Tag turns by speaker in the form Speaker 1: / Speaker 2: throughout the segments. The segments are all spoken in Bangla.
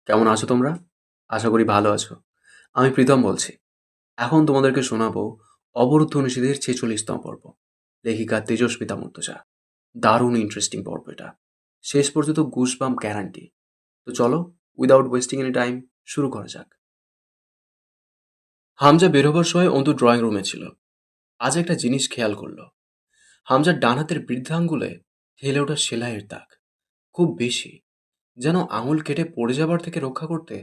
Speaker 1: কেমন আছো তোমরা? আশা করি ভালো আছো। আমি প্রীতম বলছি। এখন তোমাদেরকে শোনাবো অবরুদ্ধ নিষেধের ৪৬তম পর্ব। লেখিকা তেজস্মিতা মুর্তজা। দারুণ ইন্টারেস্টিং পর্ব এটা। শেষ পর্যন্ত গুজবাম্প গ্যারান্টি। তো চলো, উইদাউট ওয়েস্টিং এনি টাইম শুরু করা যাক। হামজা বেরোবার সময় অন্তু ড্রয়িং রুমে ছিল। আজ একটা জিনিস খেয়াল করলো। হামজার ডান হাতের বৃদ্ধাঙ্গুলে ঠেলে ওঠা সেলাইয়ের দাগ খুব বেশি, যেন আঙুল কেটে পড়ে যাবার থেকে রক্ষা করতে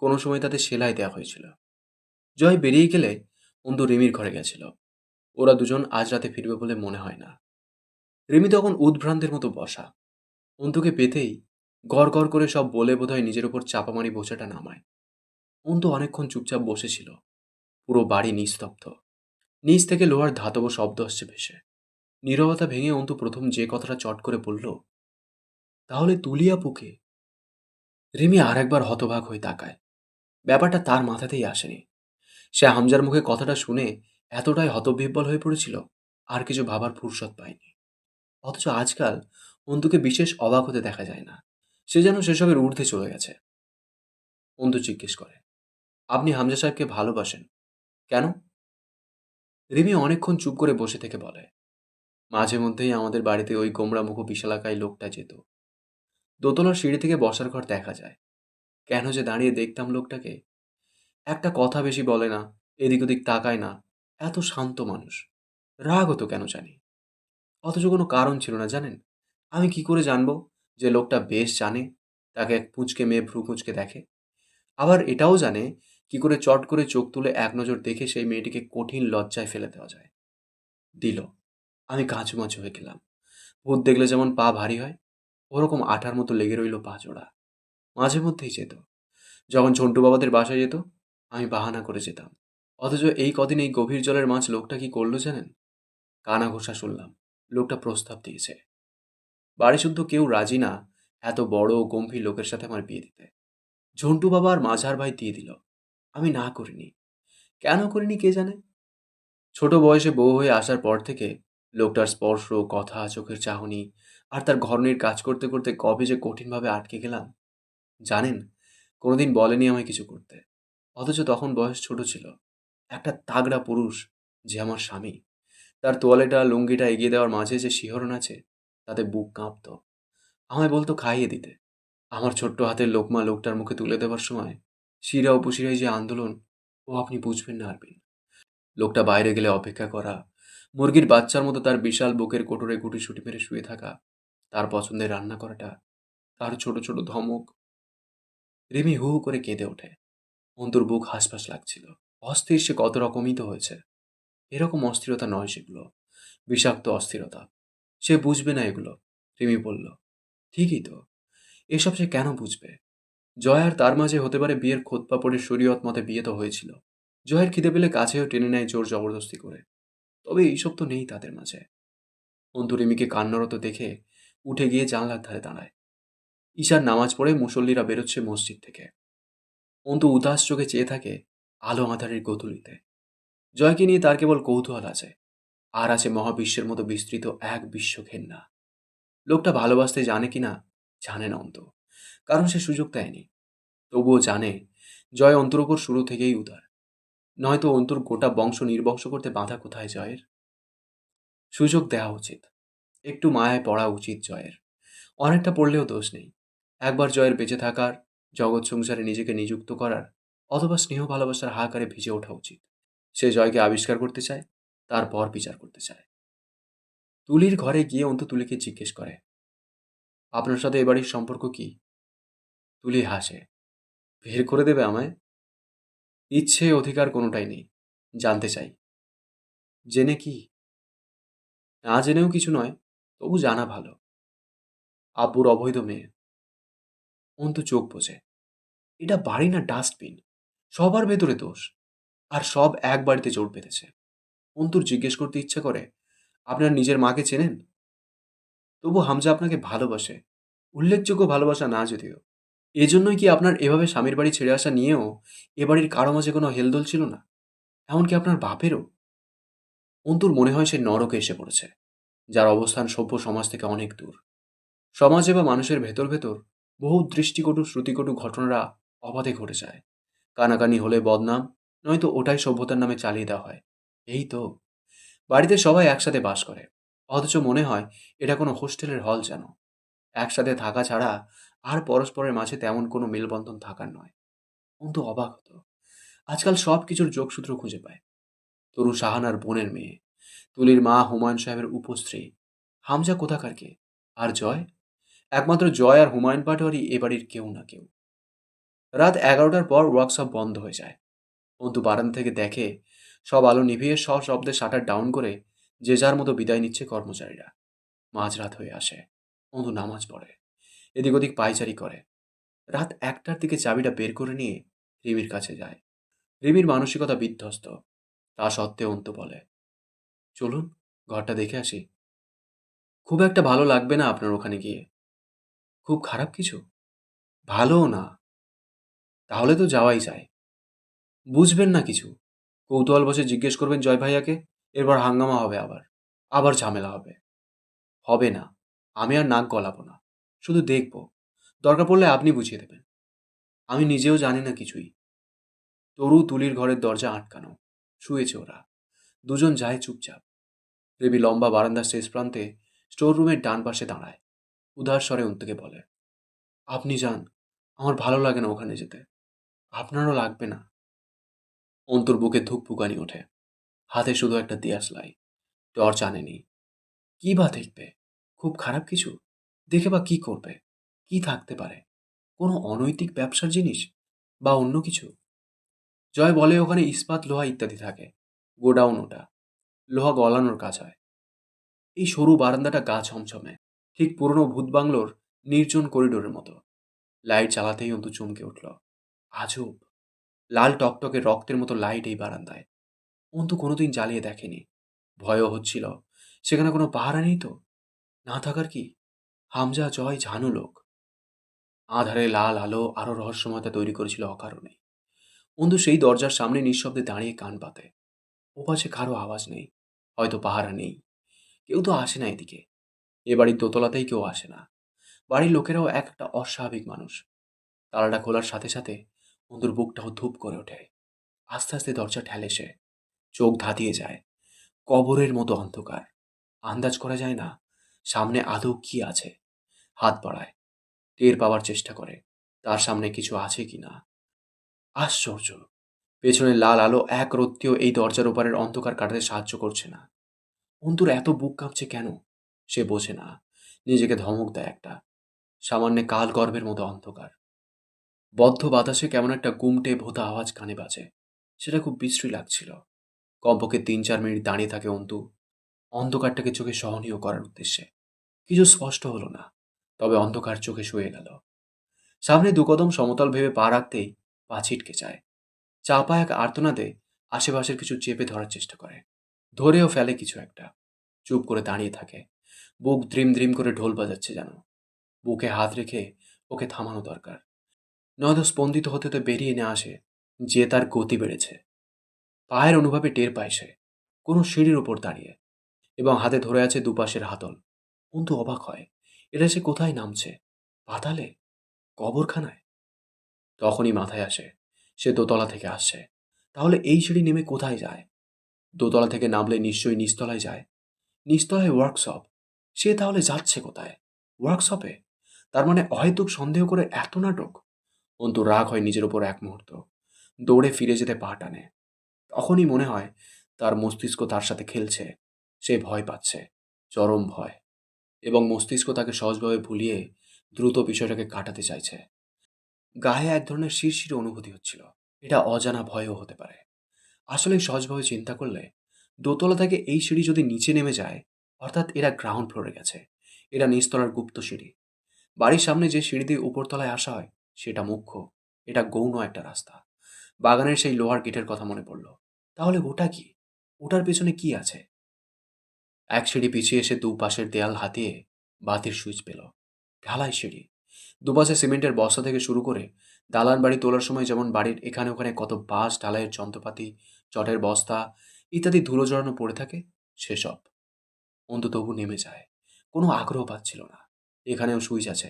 Speaker 1: কোনো সময় তাতে সেলাই দেওয়া হয়েছিল। জয় বেরিয়ে গেলে অন্তু রিমির ঘরে গেছিল। ওরা দুজন আজ রাতে ফিরবে বলে মনে হয় না। রিমি তখন উদ্ভ্রান্তের মতো বসা। অন্তুকে পেতেই গড় গড় করে সব বলে বোধহয় নিজের উপর চাপামারি বোঝাটা নামায়। অন্তু অনেকক্ষণ চুপচাপ বসেছিল। পুরো বাড়ি নিস্তব্ধ। নিচ থেকে লোহার ধাতব শব্দ আসছে ভেসে। নীরবতা ভেঙে অন্তু প্রথম যে কথাটা চট করে বলল, তাহলে তুলিয়া পুকে। রিমি আর একবার হতবাক হয়ে তাকায়। ব্যাপারটা তার মাথাতেই আসেনি। সে হামজার মুখে কথাটা শুনে এতটাই হতবিহ্বল হয়ে পড়েছিল, আর কিছু ভাবার ফুরসত পায়নি। অথচ আজকাল অন্তুকে বিশেষ অবাক হতে দেখা যায় না। সে যেন সেসবের ঊর্ধ্বে চলে গেছে। অন্তু জিজ্ঞেস করে, আপনি হামজা সাহেবকে ভালোবাসেন কেন? রিমি অনেকক্ষণ চুপ করে বসে থেকে বলে, মাঝে মধ্যেই আমাদের বাড়িতে ওই গোমড়া মুখ বিশালাকায় লোকটা যেত। দোতলার সিঁড়ি থেকে বসার ঘর দেখা যায়। কেন যে দাঁড়িয়ে দেখতাম লোকটাকে। একটা কথা বেশি বলে না, এদিক ওদিক তাকায় না। এত শান্ত মানুষ। রাগ হতো কেন জানি। অথচ কোনো কারণ ছিল না, জানেন? আমি কি করে জানবো যে লোকটা বেশ জানে তাকে এক পুঁচকে মেয়ে ভ্রু কুঁচকে দেখে? আবার এটাও জানে কি করে চট করে চোখ তুলে এক নজর দেখে সেই মেয়েটিকে কঠিন লজ্জায় ফেলে দেওয়া যায়। দিল। আমি কাঁচুমাচু হয়ে গেলাম। ভূত দেখলে যেমন পা ভারী হয়, ওরকম আঠার মতো লেগে রইল পা জোড়া। মাঝে মধ্যেই যেত। যখন ঝন্টু বাবাদের বাসায় যেত, আমি বাহানা করে যেতাম। অথচ এই কদিন এই গভীর জলের মাছ লোকটা কি করলো জানেন? কানা ঘোষা শুনলাম লোকটা প্রস্তাব দিয়েছে। বাড়ি শুদ্ধ কেউ রাজি না এত বড় ও গম্ভীর লোকের সাথে আমার বিয়ে দিতে। ঝন্টু বাবা আর মাঝার ভাই দিয়ে দিল। আমি না করিনি। কেন করিনি কে জানে। ছোট বয়সে বউ হয়ে আসার পর থেকে লোকটার স্পর্শ, কথা, চোখের চাহনি আর তার ঘরনির কাজ করতে করতে কবে যে কঠিনভাবে আটকে গেলাম জানেন। কোনোদিন বলেনি আমায় কিছু করতে। অথচ তখন বয়স ছোট ছিল। একটা তাগড়া পুরুষ যে আমার স্বামী, তার তোয়ালেটা লুঙ্গিটা এগিয়ে দেওয়ার মাঝে যে শিহরণ আছে, তাতে বুক কাঁপত। আমায় বলতো খাইয়ে দিতে। আমার ছোট্ট হাতের লোকমা লোকটার মুখে তুলে দেওয়ার সময় শিরা উপশিরায় যে আন্দোলন, ও আপনি বুঝবেন না আরবিন। লোকটা বাইরে গেলে অপেক্ষা করা, মুরগির বাচ্চার মতো তার বিশাল বুকের কোটরে গুটিসুটি মেরে শুয়ে থাকা, তার পছন্দের রান্না করাটা, তার ছোট ছোট ধমক। রিমি হু হু করে কেঁদে ওঠে। অন্তর বুক হাঁসফাঁস লাগছিল। অস্থির সে কত রকমই তো হয়েছে। এরকম অস্থিরতা নয় সেগুলো, বিষাক্ত অস্থিরতা। সে বুঝবে না এগুলো। রিমি বলল, ঠিকই তো। এসব সে কেন বুঝবে? জয় আর তার মাঝে হতে পারে বিয়ের খোঁতপাপড়ের শরীয়ত মতে বিয়ে তো হয়েছিল। জয়ের খিদে পেলে কাছেও টেনে নেয় জোর জবরদস্তি করে। তবে এইসব তো নেই তাদের মাঝে। অন্তু রিমিকে কান্নারত দেখে উঠে গিয়ে জানলার ধারে দাঁড়ায়। ঈশার নামাজ পড়ে মুসল্লিরা বেরোচ্ছে মসজিদ থেকে। অন্তু উদাস চোখে চেয়ে থাকে আলো আঁধারের গোধূলিতে। জয়কে নিয়ে তার কেবল কৌতূহল আছে। আর আছে মহাবিশ্বের মতো বিস্তৃত এক বিশ্ব ঘেন্না। লোকটা ভালোবাসতে জানে কিনা জানে না অন্তু, কারণ সে সুযোগ দেয়নি। তবুও জানে জয় অন্তুর ওপর শুরু থেকেই উদার। নয়তো অন্তুর গোটা বংশ নির্বংশ করতে বাধা কোথায় জয়ের? সুযোগ দেওয়া উচিত। একটু মায়ায় পড়া উচিত জয়ের। অনেকটা পড়লেও দোষ নেই। একবার জয়ের বেঁচে থাকার, জগৎ সংসারে নিজেকে নিযুক্ত করার, অথবা স্নেহ ভালোবাসার হাহাকারে ভিজে ওঠা উচিত। সে জয়কে আবিষ্কার করতে চায়, তারপর বিচার করতে চায়। তুলির ঘরে গিয়ে অন্তু তুলিকে জিজ্ঞেস করে, আপনার সাথে এ বাড়ির সম্পর্ক কি? তুলি হাসে। বের করে দেবে আমায়? ইচ্ছে অধিকার কোনোটাই নেই। জানতে চাই। জেনে কি? না জেনেও কিছু নয়, তবু জানা ভালো। আব্বুর অবৈধ মেয়ে। অন্তু চোখ বোঝে। এটা বাড়ি না ডাস্টবিন। সবার ভেতরে দোষ। আর সব এক বাড়িতে জোট বেঁধেছে। অন্তুর জিজ্ঞেস করতে ইচ্ছা করে, আপনার নিজের মাকে চেনেন? তবু হামজা আপনাকে ভালোবাসে। উল্লেখযোগ্য ভালোবাসা না যদিও। এজন্যই কি আপনার এভাবে স্বামীর বাড়ি ছেড়ে আসা নিয়েও এ বাড়ির কারো মাঝে কোনো হেলদোল ছিল না? এমনকি আপনার বাপেরও? অন্তুর মনে হয় সে নরকে এসে পড়েছে, যার অবস্থান সভ্য সমাজ থেকে অনেক দূর। সমাজে বা মানুষের ভেতর ভেতর বহু দৃষ্টিকটু শ্রুতিকটু ঘটনারা অবাধে ঘটে যায়। কানাকানি হলে বদনাম, নয়তো ওটাই সভ্যতার নামে চালিয়ে দেওয়া হয়। এই তো, বাড়িতে সবাই একসাথে বাস করে, অথচ মনে হয় এটা কোনো হোস্টেলের হল যেন। একসাথে থাকা ছাড়া আর পরস্পরের মাঝে তেমন কোনো মেলবন্ধন থাকার নয়। অন্তু অবাক হতো। আজকাল সব কিছুর যোগসূত্র খুঁজে পায়। তরু সাহানার বোনের মেয়ে, তুলির মা হুমায়ুন সাহেবের উপস্ত্রী, হামজা কোথাকার কে, আর জয়, একমাত্র জয় আর হুমায়ুন পাটোয়ারি এ বাড়ির কেউ না কেউ। রাত 11টার পর ওয়ার্কশপ বন্ধ হয়ে যায়। অন্তু বারান্দা থেকে দেখে সব আলো নিভিয়ে সশব্দে শাটার ডাউন করে যে যার মতো বিদায় নিচ্ছে কর্মচারীরা। মাঝরাত হয়ে আসে। অন্তু নামাজ পড়ে, এদিক ওদিক পায়চারি করে। রাত 1টার দিকে চাবিটা বের করে নিয়ে রিমির কাছে যায়। রিমির মানসিকতা বিধ্বস্ত, তা সত্ত্বেও অন্তু বলে, চলুন, ঘরটা দেখে আসি। খুব একটা ভালো লাগবে না আপনার ওখানে গিয়ে? খুব খারাপ কিছু? ভালোও না? তাহলে তো যাওয়াই যায়। বুঝবেন না কিছু। কৌতূহল বসে জিজ্ঞেস করবেন জয় ভাইয়াকে, এরপর হাঙ্গামা হবে আবার। আবার ঝামেলা হবে। হবে না। আমি আর নাক গলাবো না। শুধু দেখব। দরকার পড়লে আপনি বুঝিয়ে দেবেন। আমি নিজেও জানি না কিছুই। তরু তুলির ঘরের দরজা আটকানো। শুয়েছে ওরা। দুজন যায় চুপচাপ। রেবি লম্বা বারান্দার শেষ প্রান্তে স্টোর রুমের ডান পাশে দাঁড়ায়। উদার স্বরে অন্তুকে বলে, আপনি যান। আমার ভালো লাগে না ওখানে যেতে। আপনারও লাগবে না। অন্তুর বুকে ধুকপুকানি ওঠে। হাতে শুধু একটা দিয়াশলাই। টর্চ আনেনি। কি বা দেখবে? খুব খারাপ কিছু? দেখে বা কি করবে? কি থাকতে পারে? কোনো অনৈতিক ব্যবসার জিনিস? বা অন্য কিছু? জয় বলে ওখানে ইস্পাত, লোহা ইত্যাদি থাকে। গোডাউন ওটা। লোহা গলানোর কাজ হয়। এই সরু বারান্দাটা গা ছমছমে, ঠিক পুরনো ভূত বাংলোর নির্জন করিডোরের মতো। লাইট জ্বালাতেই অন্তু চমকে উঠল। আজব, লাল টকটকে রক্তের মতো লাইট এই বারান্দায়। অন্তু কোনোদিন জ্বালিয়ে দেখেনি। ভয়ও হচ্ছিল, সেখানে কোনো পাহারা নেই তো? না থাকার কি? হামজা, জয়, ঝানু লোক। আঁধারে লাল আলো আরো রহস্যময়তা তৈরি করেছিল অকারণে। অন্তু সেই দরজার সামনে নিঃশব্দে দাঁড়িয়ে কান পাতে। ওপাশে কারো আওয়াজ নেই। হয়তো পাহারা নেই। কেউ তো আসে না এদিকে। এ বাড়ির দোতলাতেই কেউ আসে না। বাড়ির লোকেরাও এক একটা অস্বাভাবিক মানুষ। তালাটা খোলার সাথে সাথে অন্তুর বুকটাও ধূপ করে ওঠে। আস্তে আস্তে দরজা ঠেলে সে। চোখ ধাঁধিয়ে যায়। কবরের মতো অন্ধকার। আন্দাজ করা যায় না সামনে আদৌ কি আছে। হাত বাড়ায়, টের পাওয়ার চেষ্টা করে তার সামনে কিছু আছে কিনা। আশ্চর্য, পেছনের লাল আলো এক রত্তিও এই দরজার ওপারের অন্ধকার কাটাতে সাহায্য করছে না। অন্তুর এত বুক কাঁপছে কেন? সে বোঝে না। নিজেকে ধমক দেয় একটা। সামান্য কাল গর্ভের মতো অন্ধকার। বদ্ধ বাতাসে কেমন একটা গুমটে ভোঁতা আওয়াজ কানে বাজে। সেটা খুব বিশ্রী লাগছিল। কমপক্ষে 3-4 মিনিট দাঁড়িয়ে থাকে অন্তু, অন্ধকারটাকে চোখে সহনীয় করার উদ্দেশ্যে। কিছু স্পষ্ট হলো না, তবে অন্ধকার চোখে শুয়ে গেল। সামনে দুকদম সমতল ভেবে পা রাখতেই পা ছিটকে যায়। চাপা এক আর্তনাদে আশেপাশের কিছু চেপে ধরার চেষ্টা করে। ধরেও ফেলে কিছু একটা। চুপ করে দাঁড়িয়ে থাকে। বুক দ্রিম দ্রিম করে ঢোল বাজাচ্ছে যেন। বুকে হাত রেখে ওকে থামানো দরকার, নয়তো স্পন্দিত হতে হতে বেরিয়ে না আসে যে তার গতি বেড়েছে। পায়ের অনুভবে টের পায় সে কোনো সিঁড়ির ওপর দাঁড়িয়ে, এবং হাতে ধরে আছে দুপাশের হাতল। অন্তু অবাক হয়। এটা সে কোথায় নামছে? পাতালে? কবরখানায়? তখনই মাথায় আসে সে দোতলা থেকে আসছে। তাহলে এই সিঁড়ি নেমে কোথায় যায়? দোতলা থেকে নামলে নিশ্চয়ই নিচতলায় যায়। নিচতলায় ওয়ার্কশপ। সে তাহলে যাচ্ছে কোথায়? ওয়ার্কশপে? তার মানে অহেতুক সন্দেহ করে এত নাটক। অন্তু রাগ হয় নিজের ওপর এক মুহূর্ত। দৌড়ে ফিরে যেতে পা টানে। তখনই মনে হয় তার মস্তিষ্ক তার সাথে খেলছে। সে ভয় পাচ্ছে, চরম ভয়, এবং মস্তিষ্ক তাকে সহজভাবে ভুলিয়ে দ্রুত বিষয়টাকে কাটাতে চাইছে। গায়ে এক ধরনের শিরশিরে অনুভূতি হচ্ছিল। এটা অজানা ভয়ও হতে পারে। আসলে সহজভাবে চিন্তা করলে দোতলা থেকে এই সিঁড়ি যদি নিচে নেমে যায়, অর্থাৎ এরা গ্রাউন্ড ফ্লোরে গেছে, এরা নিচতলার গুপ্ত সিঁড়ি। বাড়ির সামনে যে সিঁড়ি দিয়ে উপরতলায় আসা হয় সেটা মুখ্য। এটা গৌণ একটা রাস্তা। বাগানের সেই লোহার গেটের কথা মনে পড়ল। তাহলে ওটা কি? ওটার পেছনে কি আছে? এক সিঁড়ি পিছিয়ে এসে দুপাশের দেয়াল হাতিয়ে বাতির সুইচ পেল। ঢালাই সিঁড়ি। দুপাশে সিমেন্টের বস্তা থেকে শুরু করে দালান বাড়ি তোলার সময় যেমন বাড়ির এখানে ওখানে কত বাঁশ ঢালাইয়ের যন্ত্রপাতি, চটের বস্তা ইত্যাদি ধুলো জড়ানো পড়ে থাকে, সেসব। অন্তু তবু নেমে যায়। কোনো আগ্রহ পাচ্ছিল না। এখানেও সুইচ আছে।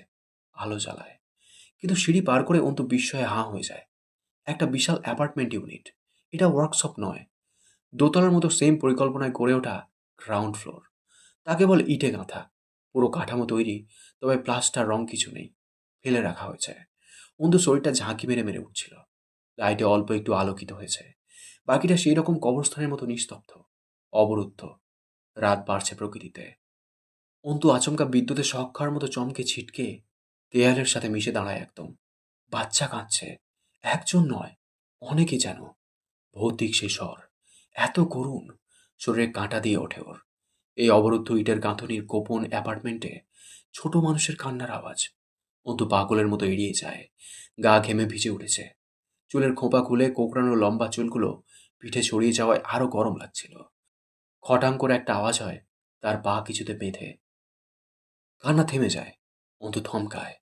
Speaker 1: আলো জ্বালায়। কিন্তু সিঁড়ি পার করে অন্তু বিস্ময়ে হাঁ হয়ে যায়। একটা বিশাল অ্যাপার্টমেন্ট ইউনিট। এটা ওয়ার্কশপ নয়, দোতলার মতো সেম পরিকল্পনায় গড়ে ওঠা গ্রাউন্ড ফ্লোর। তা কেবল ইটে গাঁথা, পুরো কাঠামো তৈরি, তবে প্লাস্টার রং কিছু নেই, ফেলে রাখা হয়েছে। অন্তু শরীরটা ঝাঁকি মেরে মেরে উঠছিল। লাইটে অল্প একটু আলোকিত হয়েছে, বাকিটা সেই রকম কবরস্থানের মতো নিস্তব্ধ, অবরুদ্ধ। রাত বাড়ছে প্রকৃতিতে। অন্তু আচমকা বিদ্যুতের শক খাওয়ার মতো চমকে ছিটকে দেয়ালের সাথে মিশে দাঁড়ায় একদম। বাচ্চা কাঁদছে, একজন নয়, অনেকে যেন। ভৌতিক সেই স্বর, এত করুণ, শরীরে কাঁটা দিয়ে ওঠে ওর। এই অবরুদ্ধ ইটের গাঁথনির গোপন অ্যাপার্টমেন্টে ছোট মানুষের কান্নার আওয়াজ। অন্তু পাগলের মতো এড়িয়ে যায়। গা ঘেমে ভিজে উঠেছে। চুলের খোঁপা খুলে কোঁকড়ানো লম্বা চুলগুলো পিঠে ছড়িয়ে যাওয়ায় আরো গরম লাগছিল। খটাং করে একটা আওয়াজ হয় তার পা কিছুতে বেঁধে। কান্না থেমে যায়। অন্তু থমকায়।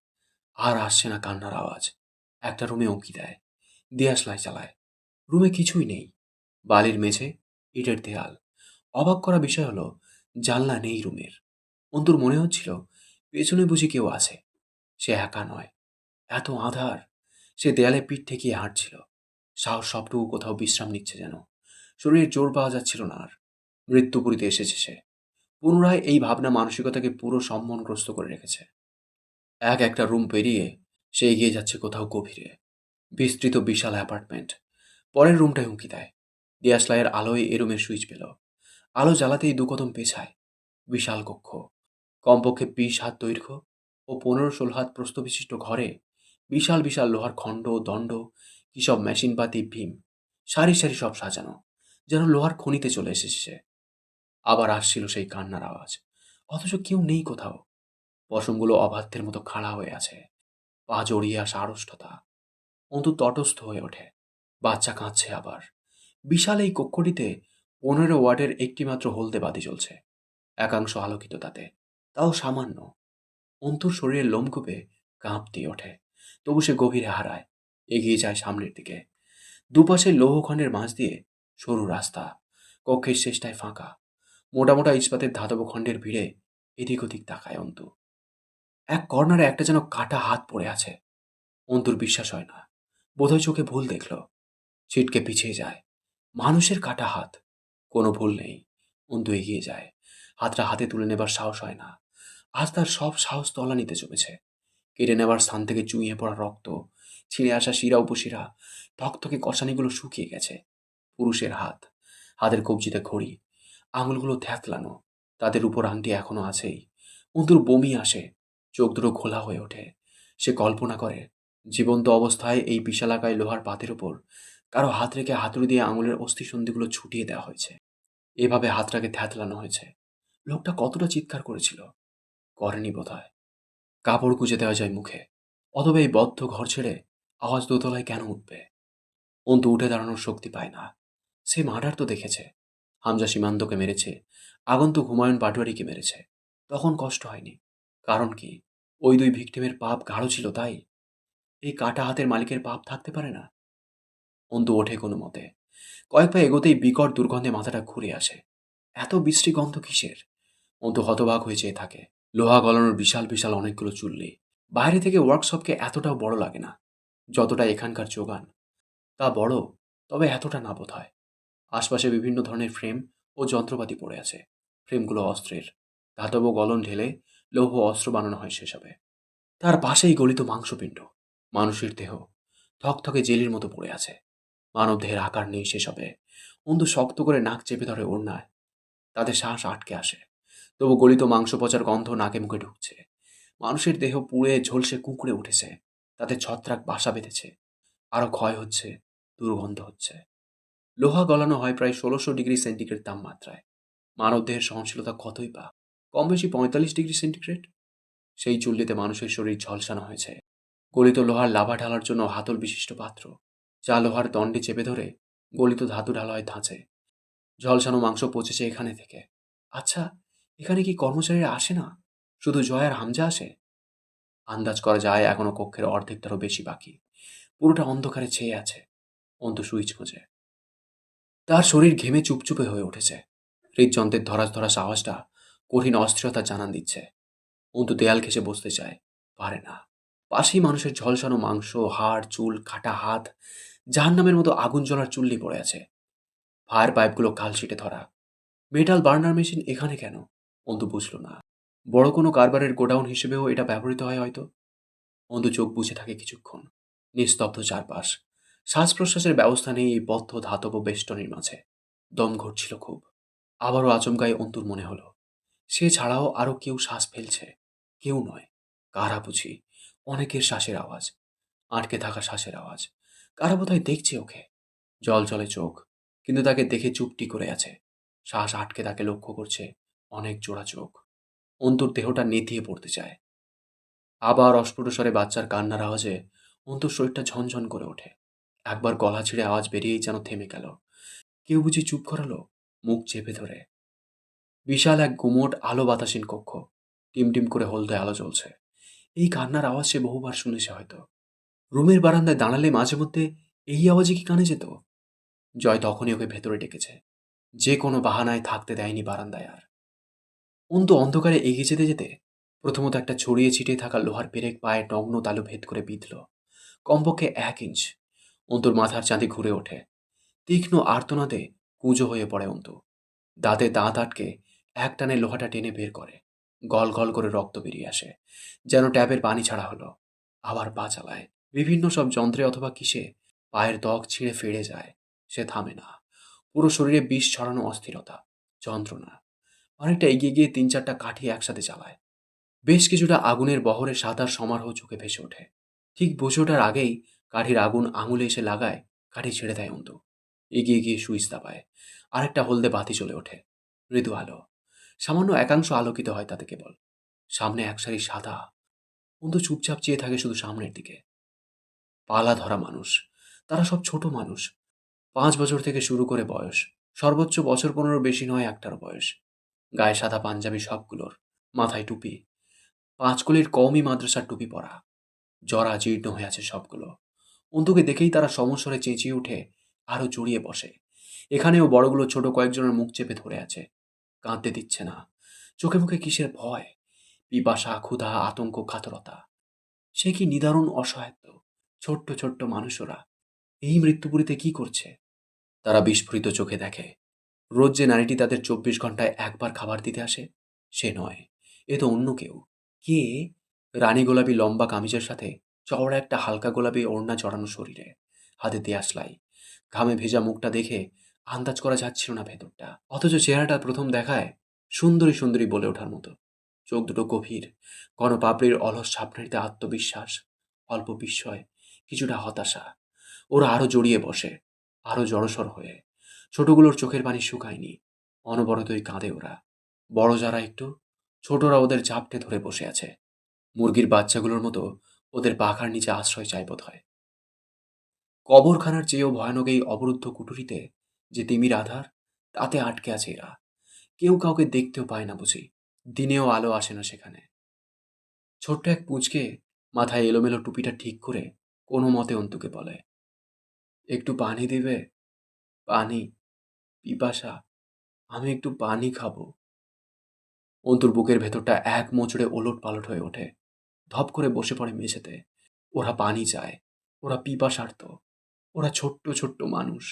Speaker 1: আর আসছে না কান্নার আওয়াজ। একটা রুমে উঁকি দেয়, দিয়াশলাই চালায়। রুমে কিছুই নেই। বালির মেঝে, ইটের দেয়াল। অবাক করা বিষয় হলো জানলা নেই রুমের। অন্তুর মনে হচ্ছিল পেছনে বুঝি কেউ আছে। সে একা নয়, এত আঁধার। সে দেয়ালে পিঠ ঠেকিয়ে হাঁটছিল। সাহস সবটুকু কোথাও বিশ্রাম নিচ্ছে যেন। শরীরের জোর পাওয়া যাচ্ছিল না আর। মৃত্যুপুরীতে এসেছে সে। পুনরায় এই ভাবনা মানসিকতাকে পুরো সম্মনগ্রস্ত করে রেখেছে। একটা রুম পেরিয়ে সে এগিয়ে যাচ্ছে কোথাও গভীরে। বিস্তৃত বিশাল অ্যাপার্টমেন্ট। পরের রুমটায় উঁকি দেয়। দিয়াশলাইয়ের আলোয় এ রুমের সুইচ পেল। আলো জ্বালাতেই দু কদম পেছায়। বিশাল কক্ষ, কমপক্ষে 20 হাত দৈর্ঘ্য ও 15-16 হাত প্রস্থ বিশিষ্ট ঘরে বিশাল বিশাল লোহার খণ্ড, দণ্ড, কি সব মেশিনপাতি, ভীম, সারি সারি সব সাজানো, যেন লোহার খনিতে চলে এসেছে সে। আবার আসছিল সেই কান্নার আওয়াজ, অথচ কেউ নেই কোথাও। পশমগুলো অবাধ্যের মতো খাড়া হয়ে আছে, পা জড়িয়ে আসা আড়ষ্টতা। অন্তু তটস্থ হয়ে ওঠে। বাচ্চা কাঁদছে আবার। বিশাল এই কক্ষটিতে 15 ওয়াটের একটি মাত্র হলদে বাতি জ্বলছে, একাংশ আলোকিত তাতে, তাও সামান্য। অন্তুর শরীরের লোমকূপে কাঁপ দিয়ে ওঠে। তবু সে গভীরে হারায়, এগিয়ে যায় সামনের দিকে। দুপাশে লৌহখণ্ডের মাঝ দিয়ে সরু রাস্তা। কক্ষের শেষটায় ফাঁকা। মোটা মোটা ইস্পাতের ধাতব খণ্ডের ভিড়ে এদিক ওদিক তাকায় অন্তু। এক কর্নারে একটা যেন কাটা হাত পড়ে আছে। অন্তুর বিশ্বাস হয় না। বোধহয় চোখে ভুল দেখল। ছিটকে পিছিয়ে যায়। মানুষের কাটা হাত। কোনো ভুল নেই। অন্তু এগিয়ে যায়। হাতটা হাতে তুলে নেবার সাহস হয় না। আজ তার সব সাহস তলানিতে জমেছে। কেটে নেবার স্থান থেকে চুইয়ে পড়া রক্ত, ছিঁড়ে আসা শিরা উপশিরা, থকথকে কষানিগুলো শুকিয়ে গেছে। পুরুষের হাত, হাতের কবজিতে ঘড়ি, আঙুলগুলো থ্যাতলানো, তাদের উপর আংটি এখনো আছেই। অন্তুর বমি আসে, চোখ দুটো ঘোলা হয়ে ওঠে। সে কল্পনা করে জীবন্ত অবস্থায় এই বিশালাকায় লোহার পাতের উপর কারো হাত রেখে হাতুড়ি দিয়ে আঙুলের অস্থিসন্ধিগুলো ছুটিয়ে দেওয়া হয়েছে। এভাবে হাতটাকে থ্যাতলানো হয়েছে। লোকটা কতটা চিৎকার করেছিল! করেনি বোধহয়। কাপড় কুঁজে দেওয়া যায় মুখে, অথবা এই বদ্ধ ঘর ছেড়ে আওয়াজ দোতলায় কেন উঠবে? অন্তু উঠে দাঁড়ানোর শক্তি পায় না। সে মার্ডার তো দেখেছে। হামজা সীমান্তকে মেরেছে, আগন্তুক হুমায়ুন পাটোয়ারিকে মেরেছে। তখন কষ্ট হয়নি। কারণ কি? ওই দুই ভিকটিমের পাপ গাঢ় ছিল তাই? এই কাটা হাতের মালিকের পাপ থাকতে পারে না? অন্তু ওঠে কোনো মতে। কয়েক পা এগোতেই বিকট দুর্গন্ধে মাথাটা ঘুরে আসে। এত বিশ্রী গন্ধ কিসের? অন্তু হতবাক হয়ে চেয়ে থাকে। লোহা গলানোর বিশাল বিশাল অনেকগুলো চুল্লি। বাইরে থেকে ওয়ার্কশপকে এতটাও বড় লাগে না, যতটা এখানকার যোগান। তা বড়, তবে এতটা না বোধ হয়। আশপাশে বিভিন্ন ধরনের ফ্রেম ও যন্ত্রপাতি পড়ে আছে। ফ্রেমগুলো অস্ত্রের। ধাতব গলন ঢেলে লৌহ অস্ত্র বানানো হয় সেসবে। তার পাশেই গলিত মাংসপিণ্ড, মানুষের দেহ, থকথকে জেলির মতো পড়ে আছে। মানব দেহের আকার নেই সেসবে। অন্তু শক্ত করে নাক চেপে ধরে ওড়নায়। তাতে শ্বাস আটকে আসে। তবু গলিত মাংস পচার গন্ধ নাকে মুখে ঢুকছে। মানুষের দেহ পুড়ে ঝলসে কুঁকড়ে উঠেছে। তাতে ছত্রাক বাসা বেঁধেছে। আরো ক্ষয় হচ্ছে, দুর্গন্ধ হচ্ছে। লোহা গলানো হয় প্রায় 1600 ডিগ্রি সেন্টিগ্রেড তাপমাত্রায়। মানবদেহের সহনশীলতা কতই বা? কম বেশি 45 ডিগ্রি সেন্টিগ্রেড। সেই চুল্লিতে মানুষের শরীর ঝলসানো হয়েছে। গলিত লোহার লাভা ঢালার জন্য হাতল বিশিষ্ট পাত্র, যা লোহার দণ্ডে চেপে ধরে গলিত ধাতু ঢালা হয় ধাঁচে। ঝলসানো মাংস পচেছে এখানে থেকে। আচ্ছা, এখানে কি কর্মচারীরা আসে না? শুধু জয় আর হামজা আসে? আন্দাজ করা যায় এখনো কক্ষের অর্ধেকটারও বেশি বাকি। পুরোটা অন্ধকারে ছেয়ে আছে। অন্তু সুইচ খোঁজে। তার শরীর ঘেমে চুপচুপে হয়ে উঠেছে। হৃদযন্ত্রের ধরাস ধরাস আওয়াজটা কঠিন অস্থিরতা জানান দিচ্ছে। অন্তু দেয়াল ঘেঁষে বসতে চায়, পারে না। পাশেই মানুষের ঝলসানো মাংস, হাড়, চুল, কাটা হাত, জাহান্নামের মতো আগুন জ্বলার চুল্লি পড়ে আছে। ফায়ার পাইপগুলো কালশিটে ধরা। মেটাল বার্নার মেশিন এখানে কেন? অন্তু বুঝল না। বড় কোনো কারবারের গোডাউন হিসেবেও এটা ব্যবহৃত হয় হয়তো। অন্তু চোখ বুজে থাকে কিছুক্ষণ। নিস্তব্ধ চারপাশ। শ্বাস প্রশ্বাসের ব্যবস্থা নেই এই বদ্ধ ধাতব বেষ্টনীর মাঝে। দম ঘটছিল খুব। আবারও আচমকাই অন্তুর মনে হলো সে ছাড়াও আরো কেউ শ্বাস ফেলছে। কেউ নয়। কারা বুঝি? অনেকের শ্বাসের আওয়াজ। আটকে থাকা শ্বাসের আওয়াজ। কারা বোধহয় দেখছে ওকে। জল জলে চোখ। কিন্তু তাকে দেখে চুপটি করে আছে। শ্বাস আটকে তাকে লক্ষ্য করছে। অনেক জোড়া চোখ। অন্তুর দেহটা নেতিয়ে পড়তে চায়। আবার অস্ফুট স্বরে বাচ্চার কান্নার আওয়াজে অন্তুর শরীরটা ঝনঝন করে ওঠে। একবার গলা ছিঁড়ে আওয়াজ বেরিয়েই যেন থেমে গেল। কেউ বুঝি চুপ করালো, মুখ চেপে ধরে। বিশাল এক গুমোট আলো বাতাসীন কক্ষ। টিমটিম করে হলদে আলো জ্বলছে। এই কান্নার আওয়াজ সে বহুবার শুনেছে হয়তো। রুমের বারান্দায় দাঁড়ালে মাঝে মধ্যে এই আওয়াজে কি কানে যেত? জয় তখনই ওকে ভেতরে ডেকেছে। যে কোনো বাহানায় থাকতে দেয়নি বারান্দায় আর। অন্তু অন্ধকারে এগিয়ে যেতে যেতে প্রথমত একটা ছড়িয়ে ছিটিয়ে থাকা লোহার পেরেক পায়ে নগ্ন তালু ভেদ করে বিঁধল। কমপক্ষে 1 ইঞ্চ। অন্তুর মাথার চাঁদি ঘুরে ওঠে। তীক্ষ্ণ আর্তনাদে কুঁজো হয়ে পড়ে অন্তু। দাঁতে দাঁত আটকে একটানে লোহাটা টেনে বের করে। গল গল করে রক্ত বেরিয়ে আসে। যেন ট্যাপের পানি ছাড়া হলো। আবার পা চালায়। বিভিন্ন সব যন্ত্রে অথবা কিসে পায়ের ত্বক ছিঁড়ে ফেড়ে যায়। সে থামে না। পুরো শরীরে বিষ ছড়ানো অস্থিরতা, যন্ত্রণা। অনেকটা এগিয়ে গিয়ে 3-4টা কাঠি একসাথে চালায়। বেশ কিছুটা আগুনের বহরে সাঁতার সমারোহ চোখে ভেসে ওঠে। ঠিক বুঝে ওঠার আগেই কাঠির আগুন আঙুলে এসে লাগায়। কাঠি ছেড়ে দেয় অন্তু। এগিয়ে গিয়ে সুইচ দাবায়। আরেকটা হলদে বাতি জ্বলে ওঠে। মৃদু আলো। সামান্য একাংশ আলোকিত হয় তাতে কেবল। সামনে এক সারি সাদা। অন্তু চুপচাপ চেয়ে থাকে শুধু সামনের দিকে। পালা ধরা মানুষ। তারা সব ছোট মানুষ। 5 বছর থেকে শুরু করে বয়স। সর্বোচ্চ বছর 15 বেশি নয় একটারও বয়স। গায়ে সাদা পাঞ্জাবি সবগুলোর। মাথায় টুপি। 5 কলির কওমি মাদ্রাসার টুপি পরা। জরা জীর্ণ হয়ে আছে সবগুলো। অন্তুকে দেখেই তারা সমস্বরে চেঁচিয়ে উঠে আরো জড়িয়ে বসে। এখানেও বড়গুলো ছোট কয়েকজনের মুখ চেপে ধরে আছে। কাঁদতে দিচ্ছে না। চোখে মুখে কিসের ভয়? পিপাসা, ক্ষুধা, আতঙ্ক, কাতরতা। সে কি নিদারুণ অসহায়ত্ব। ছোট্ট ছোট্ট মানুষরা এই মৃত্যুপুরীতে কি করছে? তারা বিস্ফোরিত চোখে দেখে। রোজ যে নারীটি তাদের 24 ঘন্টায় একবার খাবার দিতে আসে, সে নয়। এ তো অন্য কেউ। কে? রানী গোলাপি লম্বা কামিজের সাথে চওড়া একটা হালকা গোলাপি ওড়না চড়ানো শরীরে, হাতে দেয়াশলাই। ঘামে ভেজা মুখটা দেখে আন্দাজ করা যাচ্ছিল না ভেতরটা। অথচ চেহারাটা প্রথম দেখায় সুন্দরী সুন্দরী বলে ওঠার মতো। চোখ দুটো গভীর। গণপাপড়ির অলস ছাপনাটিতে আত্মবিশ্বাস, অল্প বিস্ময়, কিছুটা হতাশা। ওরা আরো জড়িয়ে বসে। আরো জড়সড় হয়ে। ছোটগুলোর চোখের পানি শুকায়নি। অনবরতই কাঁদে ওরা। বড় যারা একটু, ছোটরা ওদের জাপটে ধরে বসে আছে। মুরগির বাচ্চাগুলোর মতো ওদের পাখার নিচে আশ্রয় চায় বোধহয়। কবরখানার চেয়েও ভয়ানক এই অবরুদ্ধ কুঠুরিতে যে তিমির আধার, তাতে আটকে আছে এরা। কেউ কাউকে দেখতেও পায় না বুঝি। দিনেও আলো আসে না সেখানে। ছোট্ট এক পুঁচকে মাথায় এলোমেলো টুপিটা ঠিক করে কোনো মতে অন্তুকে বলে, একটু পানি দিবে? পানি। পিপাসা। আমি একটু পানি খাবো। অন্তুর বুকের ভেতরটা এক মোচড়ে ওলট পালট হয়ে ওঠে। ধপ করে বসে পড়ে মেঝেতে। ওরা পানি চায়। ওরা পিপাসার্ত। ওরা ছোট্ট ছোট্ট মানুষ।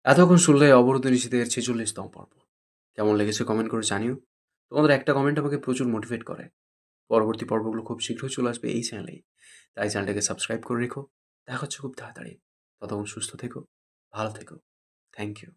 Speaker 1: এতক্ষণ শুনলে অবরোধ নিষেধের 46তম পর্ব। কেমন লেগেছে কমেন্ট করে জানিও। তোমাদের একটা কমেন্ট আমাকে প্রচুর মোটিভেট করে। পরবর্তী পর্বগুলো খুব শীঘ্রই চলে আসবে এই চ্যানেলেই। তাই চ্যানেলটাকে সাবস্ক্রাইব করে রেখো। দেখা হচ্ছে খুব তাড়াতাড়ি। ততক্ষণ সুস্থ থেকো, ভালো থেকো। Thank you.